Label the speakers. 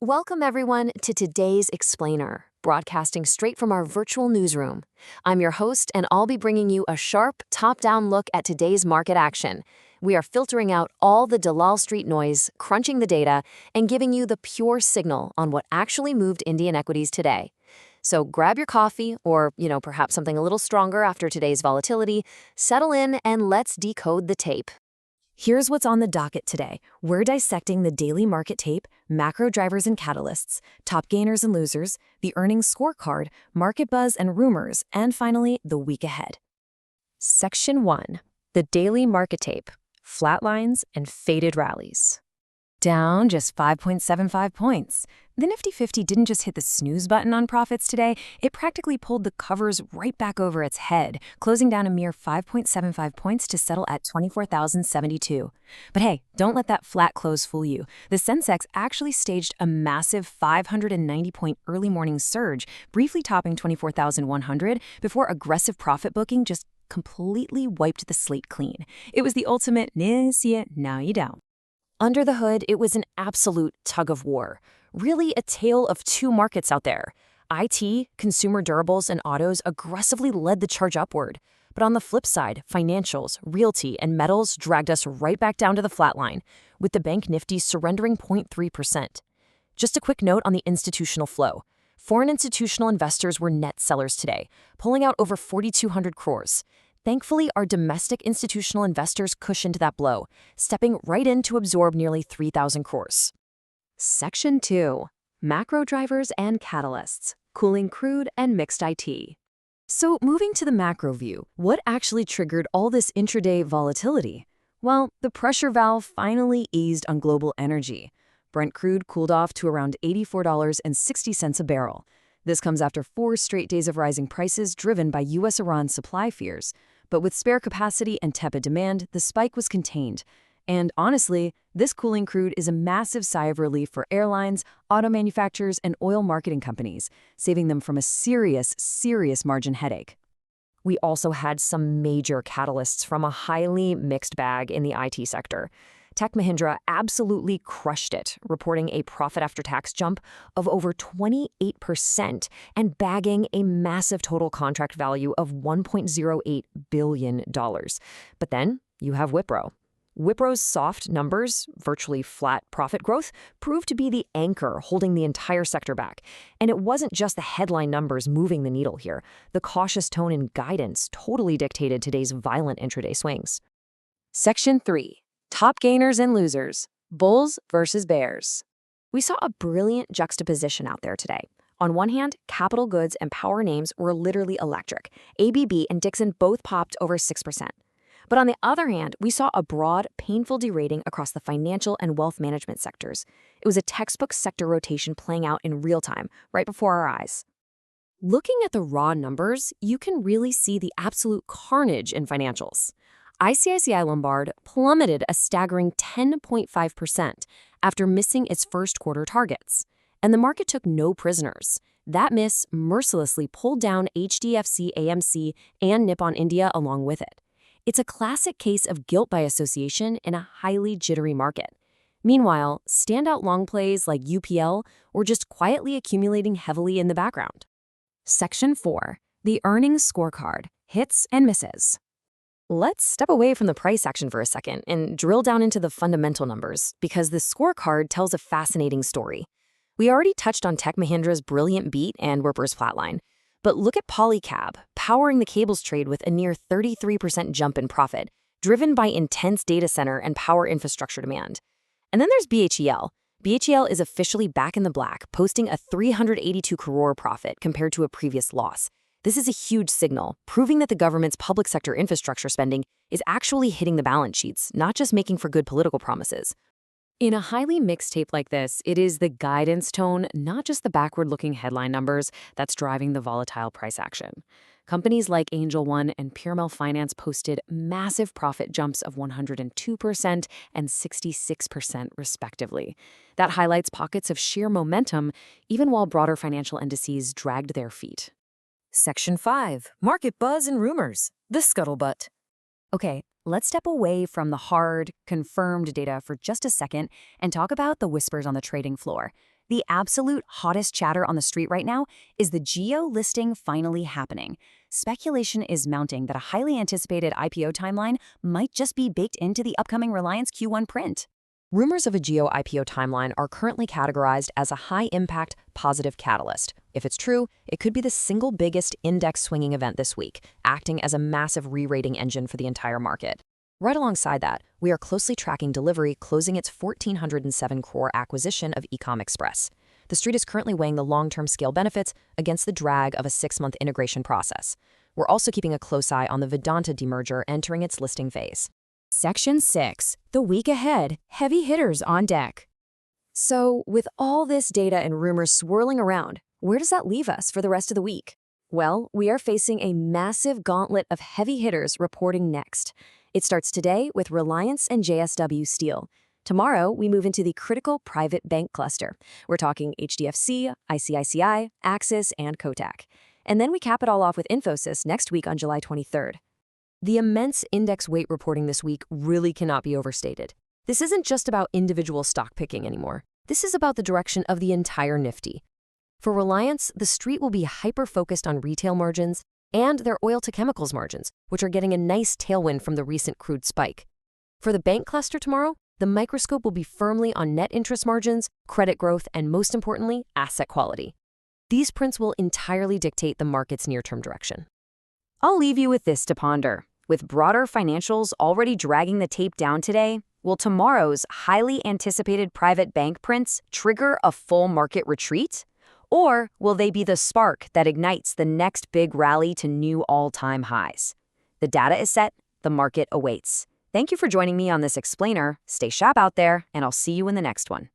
Speaker 1: Welcome, everyone, to today's Explainer, broadcasting straight from our virtual newsroom. I'm your host, and I'll be bringing you a sharp, top-down look at today's market action. We are filtering out all the Dalal Street noise, crunching the data, and giving you the pure signal on what actually moved Indian equities today. So grab your coffee, or, perhaps something a little stronger after today's volatility, settle in, and let's decode the tape. Here's what's on the docket today. We're dissecting the daily market tape, macro drivers and catalysts, top gainers and losers, the earnings scorecard, market buzz and rumors, and finally, the week ahead. Section 1. The daily market tape, flat lines and faded rallies. Down just 5.75 points. The Nifty 50 didn't just hit the snooze button on profits today, it practically pulled the covers right back over its head, closing down a mere 5.75 points to settle at 24,072. But hey, don't let that flat close fool you. The Sensex actually staged a massive 590-point early morning surge, briefly topping 24,100 before aggressive profit booking just completely wiped the slate clean. It was the ultimate, see it, now you don't. Under the hood, it was an absolute tug of war. Really a tale of two markets out there. IT, consumer durables, and autos aggressively led the charge upward. But on the flip side, financials, realty, and metals dragged us right back down to the flatline, with the bank Nifty surrendering 0.3%. Just a quick note on the institutional flow. Foreign institutional investors were net sellers today, pulling out over 4,200 crores. Thankfully, our domestic institutional investors cushioned that blow, stepping right in to absorb nearly 3,000 crores. Section 2. Macro drivers and catalysts, cooling crude and mixed IT. So moving to the macro view, what actually triggered all this intraday volatility? Well, the pressure valve finally eased on global energy. Brent crude cooled off to around $84.60 a barrel. This comes after 4 straight days of rising prices driven by U.S.-Iran supply fears. But with spare capacity and tepid demand, the spike was contained. And honestly, this cooling crude is a massive sigh of relief for airlines, auto manufacturers, and oil marketing companies, saving them from a serious margin headache. We also had some major catalysts from a highly mixed bag in the IT sector. Tech Mahindra absolutely crushed it, reporting a profit after tax jump of over 28% and bagging a massive total contract value of $1.08 billion. But then you have Wipro. Wipro's soft numbers, virtually flat profit growth, proved to be the anchor holding the entire sector back. And it wasn't just the headline numbers moving the needle here. The cautious tone and guidance totally dictated today's violent intraday swings. Section 3. Top gainers and losers, bulls versus bears. We saw a brilliant juxtaposition out there today. On one hand, capital goods and power names were literally electric. ABB and DIXON both popped over 6%. But on the other hand, we saw a broad, painful derating across the financial and wealth management sectors. It was a textbook sector rotation playing out in real time, right before our eyes. Looking at the raw numbers, you can really see the absolute carnage in financials. ICICI Lombard plummeted a staggering 10.5% after missing its first quarter targets. And the market took no prisoners. That miss mercilessly pulled down HDFC, AMC, and Nippon India along with it. It's a classic case of guilt by association in a highly jittery market. Meanwhile, standout long plays like UPL were just quietly accumulating heavily in the background. Section 4. The earnings scorecard, hits and misses. Let's step away from the price action for a second and drill down into the fundamental numbers, because the scorecard tells a fascinating story. We already touched on Tech Mahindra's brilliant beat and Wipro's flatline, but look at Polycab, powering the cables trade with a near 33% jump in profit, driven by intense data center and power infrastructure demand. And then there's BHEL. BHEL is officially back in the black, posting a 382 crore profit compared to a previous loss. This is a huge signal, proving that the government's public sector infrastructure spending is actually hitting the balance sheets, not just making for good political promises. In a highly mixed tape like this, it is the guidance tone, not just the backward-looking headline numbers, that's driving the volatile price action. Companies like Angel One and Puremel Finance posted massive profit jumps of 102% and 66% respectively. That highlights pockets of sheer momentum, even while broader financial indices dragged their feet. Section 5. Market buzz and rumors. The scuttlebutt. Okay, let's step away from the hard, confirmed data for just a second and talk about the whispers on the trading floor.
Speaker 2: The absolute hottest chatter on the street right now is the Geo listing finally happening. Speculation is mounting that a highly anticipated IPO timeline might just be baked into the upcoming Reliance Q1 print.
Speaker 1: Rumors of a Geo IPO timeline are currently categorized as a high-impact positive catalyst. If it's true, it could be the single biggest index-swinging event this week, acting as a massive re-rating engine for the entire market. Right alongside that, we are closely tracking Delivery closing its 1,407 crore acquisition of Ecom Express. The street is currently weighing the long-term scale benefits against the drag of a 6-month integration process. We're also keeping a close eye on the Vedanta demerger entering its listing phase.
Speaker 2: Section 6. The week ahead. Heavy hitters on deck.
Speaker 1: So, with all this data and rumors swirling around, where does that leave us for the rest of the week? Well, we are facing a massive gauntlet of heavy hitters reporting next. It starts today with Reliance and JSW Steel. Tomorrow, we move into the critical private bank cluster. We're talking HDFC, ICICI, Axis, and Kotak. And then we cap it all off with Infosys next week on July 23rd. The immense index weight reporting this week really cannot be overstated. This isn't just about individual stock picking anymore. This is about the direction of the entire Nifty. For Reliance, the street will be hyper-focused on retail margins and their oil-to-chemicals margins, which are getting a nice tailwind from the recent crude spike. For the bank cluster tomorrow, the microscope will be firmly on net interest margins, credit growth, and most importantly, asset quality. These prints will entirely dictate the market's near-term direction.
Speaker 2: I'll leave you with this to ponder. With broader financials already dragging the tape down today, will tomorrow's highly anticipated private bank prints trigger a full market retreat? Or will they be the spark that ignites the next big rally to new all-time highs? The data is set, the market awaits. Thank you for joining me on this explainer. Stay sharp out there, and I'll see you in the next one.